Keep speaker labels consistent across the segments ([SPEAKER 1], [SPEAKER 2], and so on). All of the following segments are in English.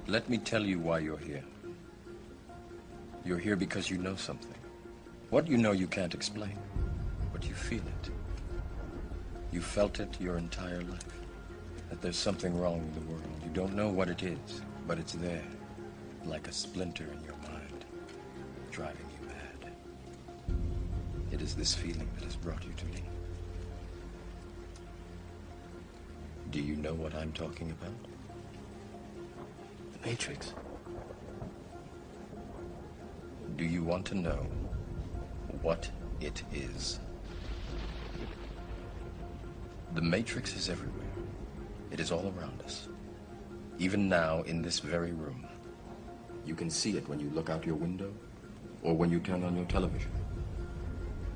[SPEAKER 1] Let me tell you why you're here. You're here because you know something. What you know you can't explain, but you feel it. You felt it your entire life, that there's something wrong in the world. You don't know what it is, but it's there, like a splinter in your mind, driving you mad. It is this feeling that has brought you to me. Do you know what I'm talking about?
[SPEAKER 2] The Matrix.
[SPEAKER 1] Do you want to know what it is? The Matrix is everywhere. It is all around us. Even now, in this very room. You can see it when you look out your window or when you turn on your television.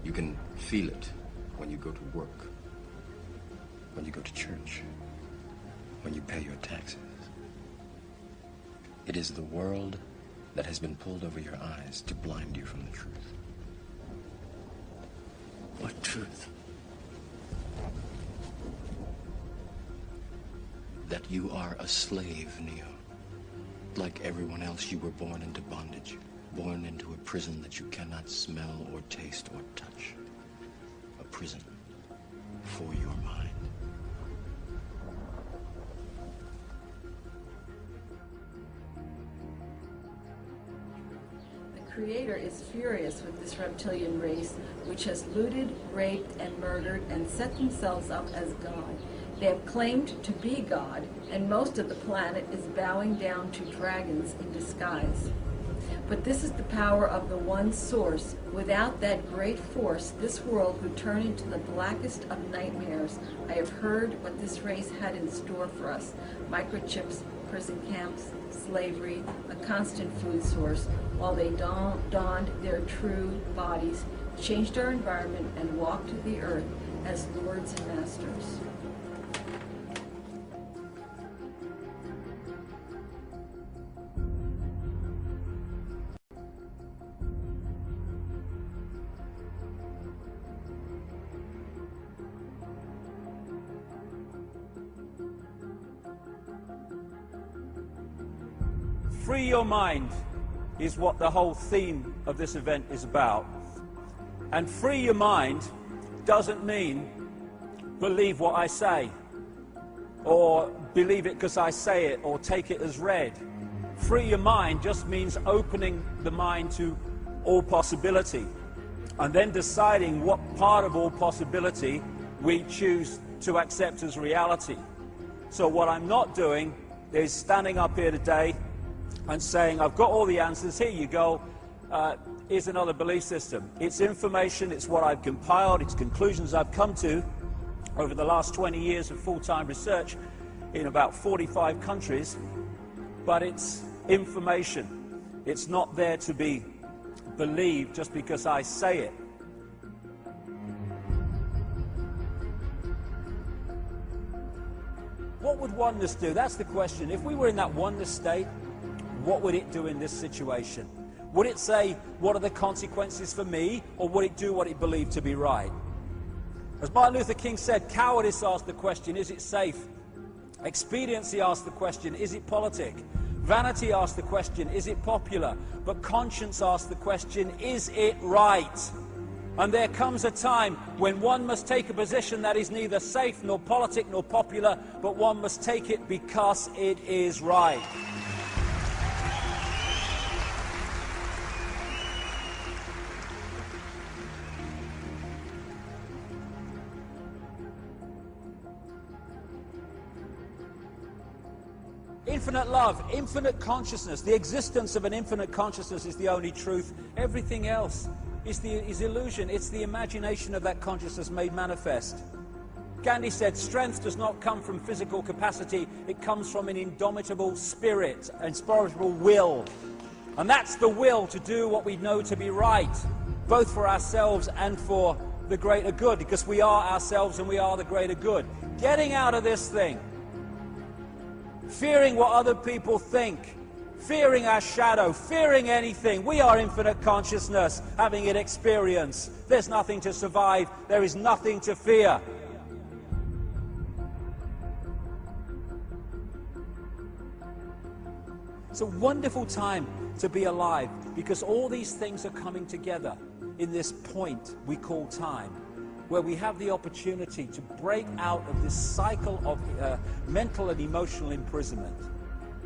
[SPEAKER 1] You can feel it when you go to work, when you go to church, when you pay your taxes. It is the world that has been pulled over your eyes to blind you from the truth.
[SPEAKER 2] What truth?
[SPEAKER 1] That you are a slave, Neo. Like everyone else, you were born into bondage, born into a prison that you cannot smell or taste or touch. A prison for your mind.
[SPEAKER 3] The Creator is furious with this reptilian race, which has looted, raped, and murdered, and set themselves up as God. They have claimed to be God, and most of the planet is bowing down to dragons in disguise. But this is the power of the one source. Without that great force, this world would turn into the blackest of nightmares. I have heard what this race had in store for us. Microchips, prison camps, slavery, a constant food source, while they donned their true bodies, changed our environment, and walked the earth as lords and masters.
[SPEAKER 4] Free your mind is what the whole theme of this event is about. And free your mind doesn't mean believe what I say, or believe it because I say it, or take it as read. Free your mind just means opening the mind to all possibility, and then deciding what part of all possibility we choose to accept as reality. So what I'm not doing is standing up here today and saying, I've got all the answers, here you go, here's another belief system. It's information, it's what I've compiled, it's conclusions I've come to over the last 20 years of full-time research in about 45 countries, but it's information. It's not there to be believed just because I say it. What would oneness do? That's the question. If we were in that oneness state, what would it do in this situation? Would it say, what are the consequences for me, or would it do what it believed to be right? As Martin Luther King said, cowardice asked the question, is it safe? Expediency asked the question, is it politic? Vanity asked the question, is it popular? But conscience asked the question, is it right? And there comes a time when one must take a position that is neither safe, nor politic, nor popular, but one must take it because it is right. Infinite love, infinite consciousness, the existence of an infinite consciousness is the only truth. Everything else is illusion. It's the imagination of that consciousness made manifest. Gandhi said, strength does not come from physical capacity, it comes from an indomitable spirit, an inspirable will. And that's the will to do what we know to be right, both for ourselves and for the greater good, because we are ourselves and we are the greater good. Getting out of this thing, fearing what other people think, fearing our shadow, fearing anything. We are infinite consciousness, having it experience. There's nothing to survive. There is nothing to fear. It's a wonderful time to be alive because all these things are coming together in this point we call time, where we have the opportunity to break out of this cycle of mental and emotional imprisonment.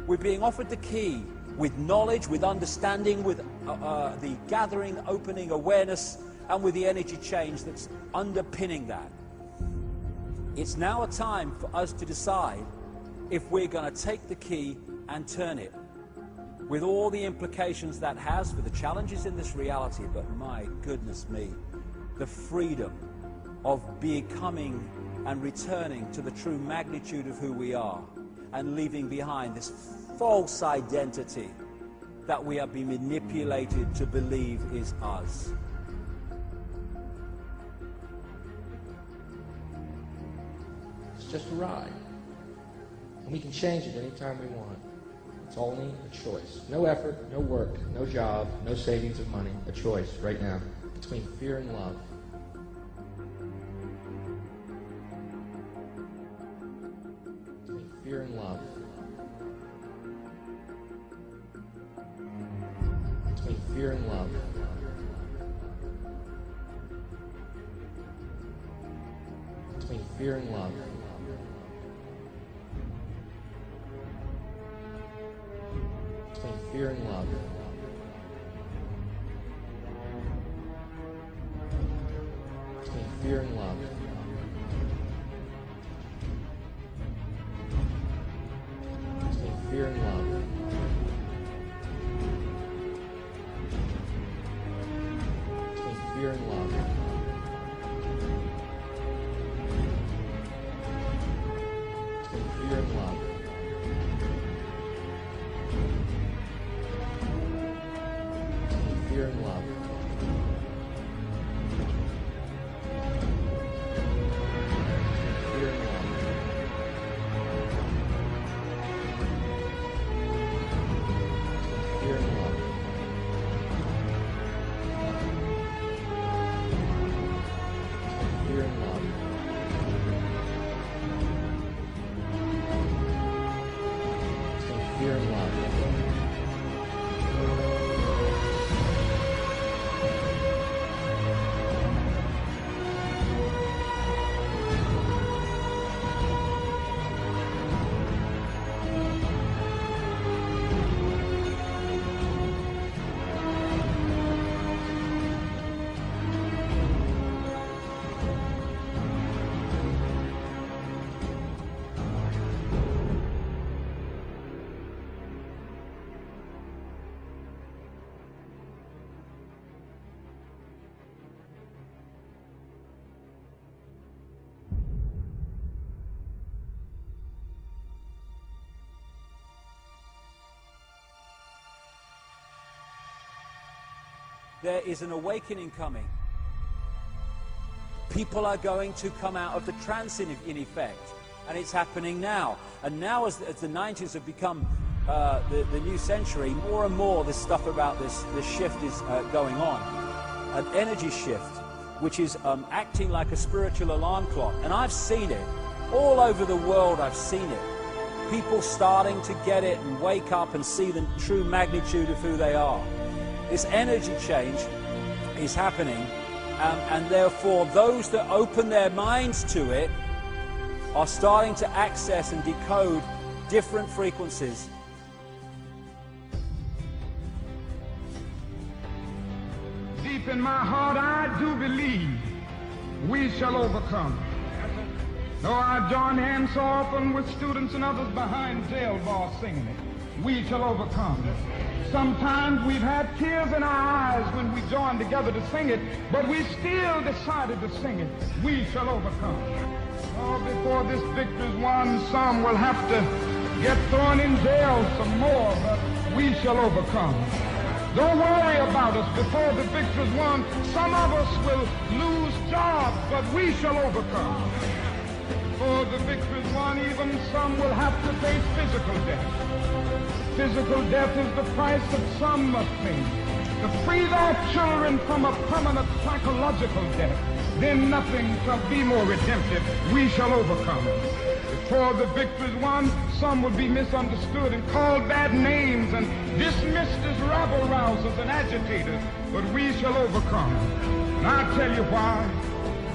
[SPEAKER 4] We're being offered the key with knowledge, with understanding, with the gathering, opening, awareness, and with the energy change that's underpinning that. It's now a time for us to decide if we're going to take the key and turn it, with all the implications that has for the challenges in this reality. But my goodness me, the freedom of becoming and returning to the true magnitude of who we are and leaving behind this false identity that we have been manipulated to believe is us.
[SPEAKER 2] It's just a ride. And we can change it anytime we want. It's only a choice. No effort, no work, no job, no savings of money. A choice right now between fear and love. Between fear and love. Between fear and love. Between fear and love. Between fear and love. Between fear and love. Between fear and love. Between fear and love. Between fear and love. Fear and love. Fear and love. Fear and love. Fear and love. Fear and love.
[SPEAKER 4] There is an awakening coming. People are going to come out of the trance in effect, and it's happening now. And now as the 90s have become the new century, more and more this stuff about this shift is going on. An energy shift, which is acting like a spiritual alarm clock. And I've seen it. All over the world I've seen it. People starting to get it and wake up and see the true magnitude of who they are. This energy change is happening, and therefore those that open their minds to it are starting to access and decode different frequencies.
[SPEAKER 5] Deep in my heart, I do believe we shall overcome. Though I join hands so often with students and others behind jail bars singing it, we shall overcome. Sometimes we've had tears in our eyes when we joined together to sing it, but we still decided to sing it. We shall overcome. Oh, before this victory's won, some will have to get thrown in jail some more, but we shall overcome. Don't worry about us. Before the victory's won, some of us will lose jobs, but we shall overcome. Before the victory's won, even some will have to face physical death. Physical death is the price that some must pay. To free their children from a permanent psychological death, then nothing shall be more redemptive. We shall overcome. before the victory's won, some would be misunderstood and called bad names and dismissed as rabble-rousers and agitators. But we shall overcome. And I'll tell you why.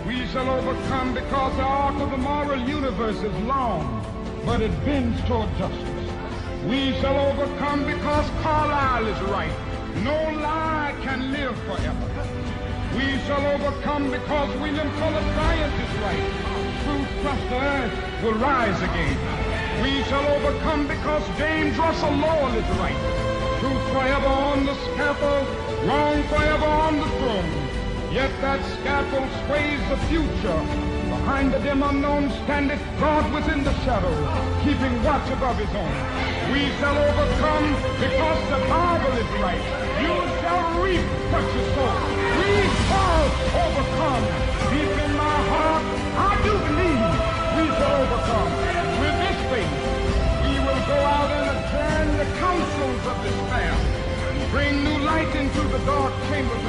[SPEAKER 5] We shall overcome because the arc of the moral universe is long, but it bends toward justice. We shall overcome because Carlyle is right. No lie can live forever. We shall overcome because William Cullen Bryant is right. Truth crushed to earth will rise again. We shall overcome because James Russell Lowell is right. Truth forever on the scaffold, wrong forever on the throne. Yet that scaffold sways the future. Behind the dim unknown standeth God within the shadow, keeping watch above his own. We shall overcome because the Bible is right. You shall reap what you sow. We shall overcome. Deep in my heart, I do believe we shall overcome. With this faith, we will go out and adjourn the councils of despair and bring new light into the dark chamber